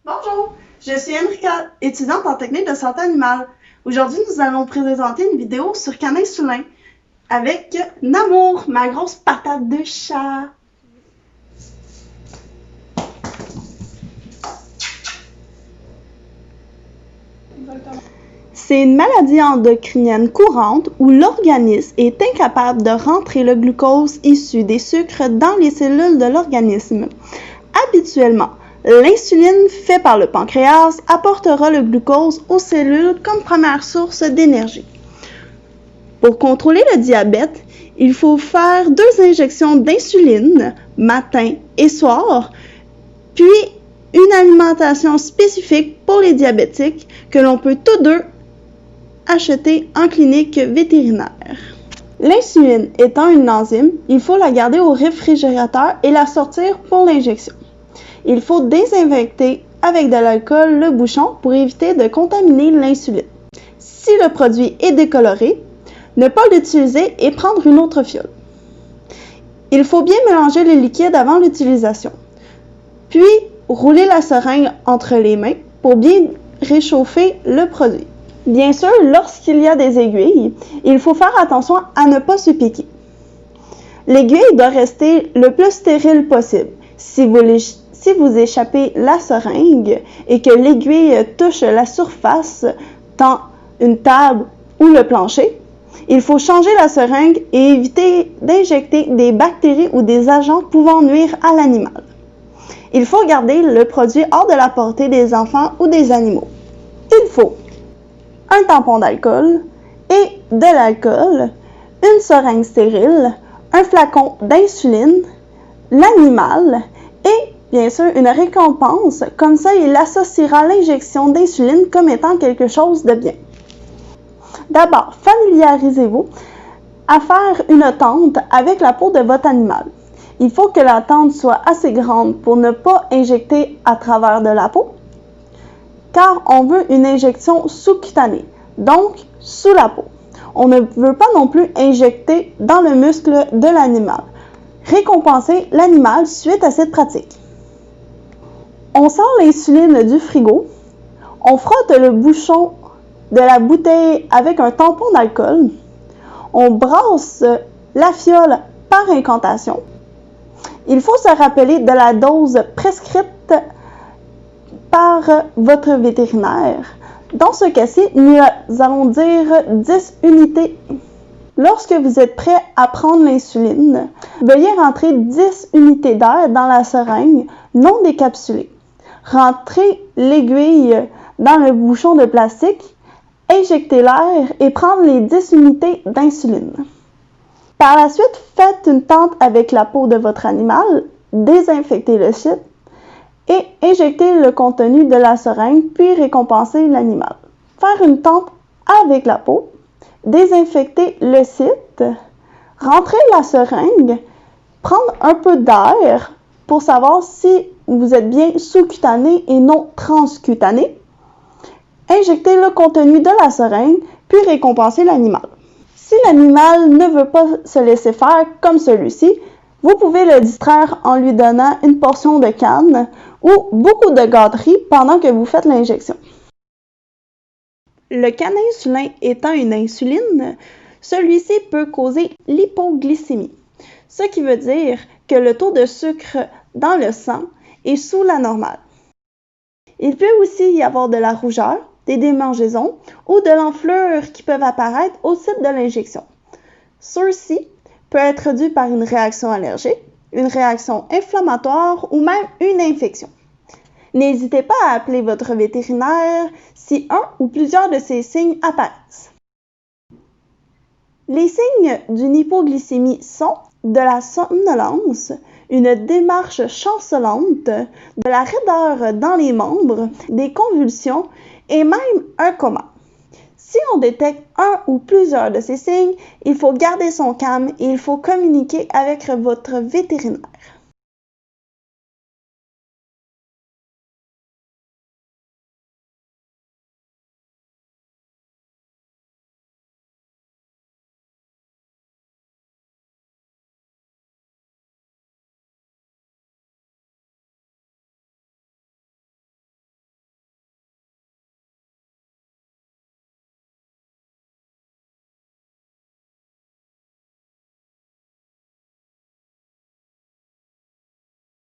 Bonjour, je suis Enrica, étudiante en technique de santé animale. Aujourd'hui, nous allons présenter une vidéo sur Canin-Soulin avec Namour, ma grosse patate de chat. C'est une maladie endocrinienne courante où l'organisme est incapable de rentrer le glucose issu des sucres dans les cellules de l'organisme. Habituellement, l'insuline faite par le pancréas apportera le glucose aux cellules comme première source d'énergie. Pour contrôler le diabète, il faut faire 2 injections d'insuline, matin et soir, puis une alimentation spécifique pour les diabétiques que l'on peut tous deux acheter en clinique vétérinaire. L'insuline étant une enzyme, il faut la garder au réfrigérateur et la sortir pour l'injection. Il faut désinfecter avec de l'alcool le bouchon pour éviter de contaminer l'insuline. Si le produit est décoloré, ne pas l'utiliser et prendre une autre fiole. Il faut bien mélanger le liquide avant l'utilisation. Puis, rouler la seringue entre les mains pour bien réchauffer le produit. Bien sûr, lorsqu'il y a des aiguilles, il faut faire attention à ne pas se piquer. L'aiguille doit rester le plus stérile possible. Si vous échappez la seringue et que l'aiguille touche la surface, tant une table ou le plancher, il faut changer la seringue et éviter d'injecter des bactéries ou des agents pouvant nuire à l'animal. Il faut garder le produit hors de la portée des enfants ou des animaux. Il faut un tampon d'alcool et de l'alcool, une seringue stérile, un flacon d'insuline, l'animal et bien sûr une récompense, comme ça il associera l'injection d'insuline comme étant quelque chose de bien. D'abord, familiarisez-vous à faire une tente avec la peau de votre animal. Il faut que la tente soit assez grande pour ne pas injecter à travers de la peau, car on veut une injection sous-cutanée, donc sous la peau. On ne veut pas non plus injecter dans le muscle de l'animal. Récompenser l'animal suite à cette pratique. On sort l'insuline du frigo, on frotte le bouchon de la bouteille avec un tampon d'alcool, on brasse la fiole par incantation. Il faut se rappeler de la dose prescrite par votre vétérinaire. Dans ce cas-ci, nous allons dire 10 unités. Lorsque vous êtes prêt à prendre l'insuline, veuillez rentrer 10 unités d'air dans la seringue non décapsulée. Rentrez l'aiguille dans le bouchon de plastique, injectez l'air et prendre les 10 unités d'insuline. Par la suite, faites une tente avec la peau de votre animal, désinfectez le site et injectez le contenu de la seringue, puis récompensez l'animal. Faire une tente avec la peau, désinfecter le site, rentrer la seringue, prendre un peu d'air pour savoir si vous êtes bien sous-cutané et non transcutané, injecter le contenu de la seringue, puis récompenser l'animal. Si l'animal ne veut pas se laisser faire comme celui-ci, vous pouvez le distraire en lui donnant une portion de canne ou beaucoup de gâteries pendant que vous faites l'injection. Le Canin-Soulin étant une insuline, celui-ci peut causer l'hypoglycémie, ce qui veut dire que le taux de sucre dans le sang est sous la normale. Il peut aussi y avoir de la rougeur, des démangeaisons ou de l'enflure qui peuvent apparaître au site de l'injection. Ceux-ci peuvent être dus par une réaction allergique, une réaction inflammatoire ou même une infection. N'hésitez pas à appeler votre vétérinaire si un ou plusieurs de ces signes apparaissent. Les signes d'une hypoglycémie sont de la somnolence, une démarche chancelante, de la raideur dans les membres, des convulsions et même un coma. Si on détecte un ou plusieurs de ces signes, il faut garder son calme et il faut communiquer avec votre vétérinaire.